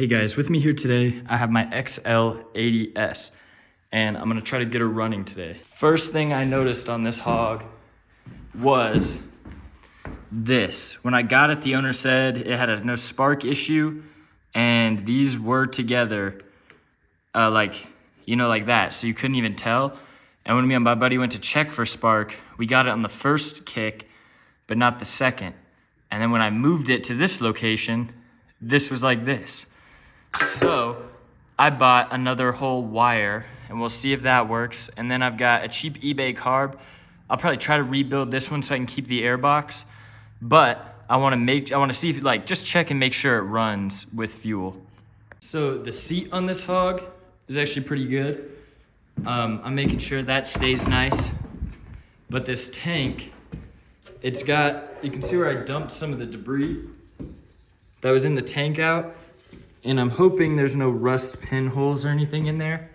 Hey guys, with me here today, I have my XL80s, and I'm gonna try to get her running today. First thing I noticed on this hog was this. When I got it, the owner said it had a no spark issue, and these were together, like that, so you couldn't even tell. And when me and my buddy went to check for spark, we got it on the first kick, but not the second. And then when I moved it to this location, this was like this. So I bought another whole wire, and we'll see if that works. And then I've got a cheap eBay carb. I'll probably try to rebuild this one so I can keep the air box. But I want to see if just check and make sure it runs with fuel. So the seat on this hog is actually pretty good. I'm making sure that stays nice. But this tank, you can see where I dumped some of the debris that was in the tank out. And I'm hoping there's no rust pinholes or anything in there.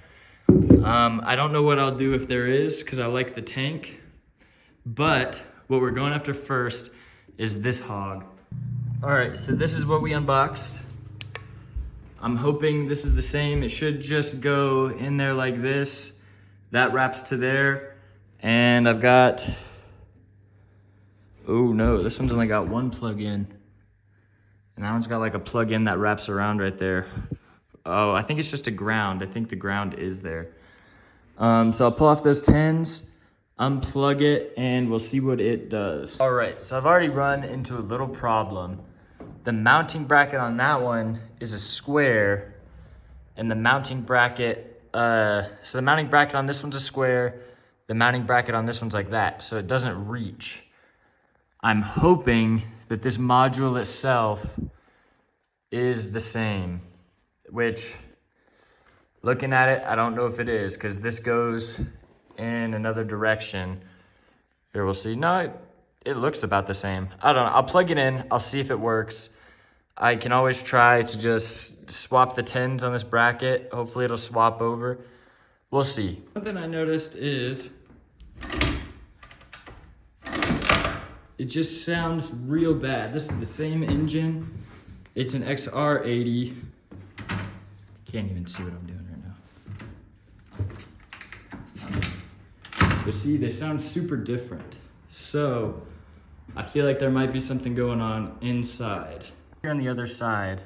I don't know what I'll do if there is, because I like the tank. But what we're going after first is this hog. All right, so this is what we unboxed. I'm hoping this is the same. It should just go in there like this. That wraps to there. And I've got, oh no, this one's only got one plug-in. And that one's got like a plug-in that wraps around right there. Oh, I think it's just a ground. I think the ground is there. So I'll pull off those 10s, unplug it, and we'll see what it does. All right, so I've already run into a little problem. The mounting bracket on that one is a square, and the mounting bracket, so the mounting bracket on this one's a square, the mounting bracket on this one's like that, so it doesn't reach. I'm hoping that this module itself is the same, which, looking at it, I don't know if it is, because this goes in another direction. Here, we'll see. No, it looks about the same. I don't know. I'll plug it in. I'll see if it works. I can always try to just swap the 10s on this bracket. Hopefully it'll swap over. We'll see. Something I noticed is it just sounds real bad. This is the same engine. It's an XR80. Can't even see what I'm doing right now. But see, they sound super different. So I feel like there might be something going on inside. Here on the other side,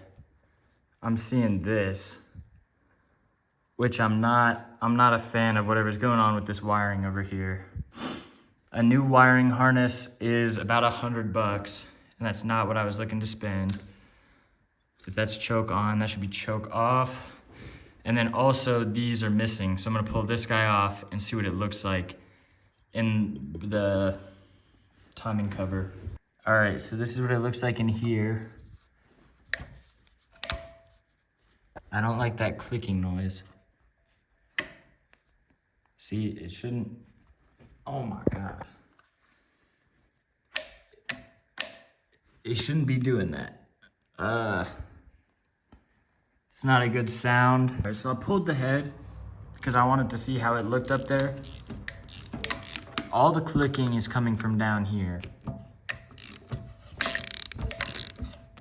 I'm seeing this, which I'm not a fan of whatever's going on with this wiring over here. A new wiring harness is about $100, and that's not what I was looking to spend. If that's choke on, that should be choke off. And then also these are missing, so I'm gonna pull this guy off and see what it looks like in the timing cover. All right, so this is what it looks like in here. I don't like that clicking noise. See, it shouldn't. Oh my God. It shouldn't be doing that. It's not a good sound. All right, so I pulled the head because I wanted to see how it looked up there. All the clicking is coming from down here.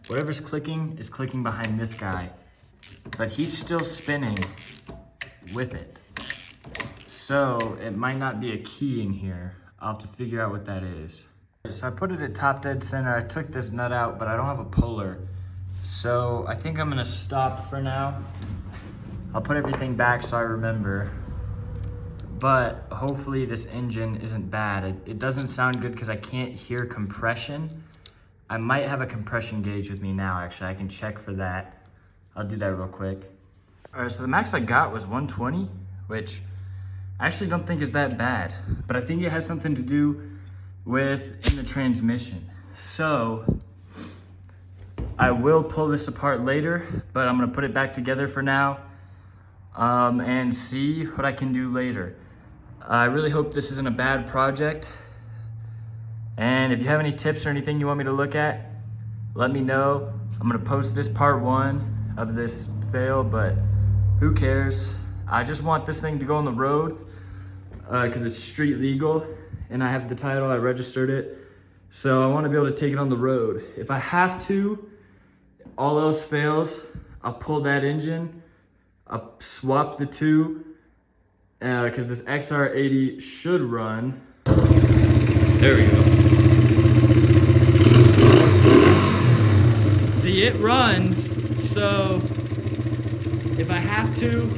Whatever's clicking is clicking behind this guy, but he's still spinning with it. So it might not be a key in here. I'll have to figure out what that is. So I put it at top dead center. I took this nut out, but I don't have a puller. So I think I'm gonna stop for now. I'll put everything back so I remember. But hopefully this engine isn't bad. It doesn't sound good because I can't hear compression. I might have a compression gauge with me now, actually. I can check for that. I'll do that real quick. All right, so the max I got was 120, which I actually don't think is that bad, but I think it has something to do with in the transmission. So I will pull this apart later, but I'm gonna put it back together for now and see what I can do later. I really hope this isn't a bad project. And if you have any tips or anything you want me to look at, let me know. I'm gonna post this part 1 of this fail, but who cares? I just want this thing to go on the road because it's street legal and I have the title, I registered it. So I want to be able to take it on the road. If I have to, all else fails, I'll pull that engine, I'll swap the two, because this XR80 should run. There we go. See, it runs, so if I have to,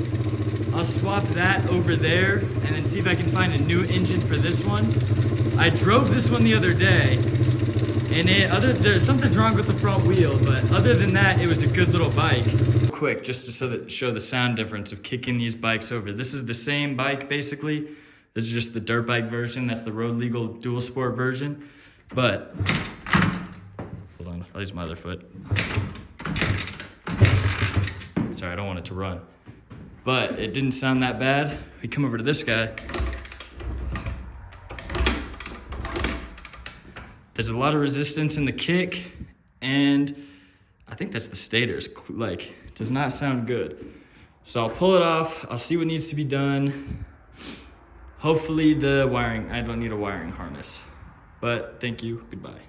I'll swap that over there and then see if I can find a new engine for this one. I drove this one the other day, and something's wrong with the front wheel, but other than that, it was a good little bike. Quick, just to show the sound difference of kicking these bikes over. This is the same bike, basically. This is just the dirt bike version. That's the road legal dual sport version. But, hold on, I'll use my other foot. Sorry, I don't want it to run. But it didn't sound that bad. We come over to this guy. There's a lot of resistance in the kick, and I think that's the stator's, like, does not sound good. So I'll pull it off, I'll see what needs to be done. Hopefully the wiring, I don't need a wiring harness. But thank you, goodbye.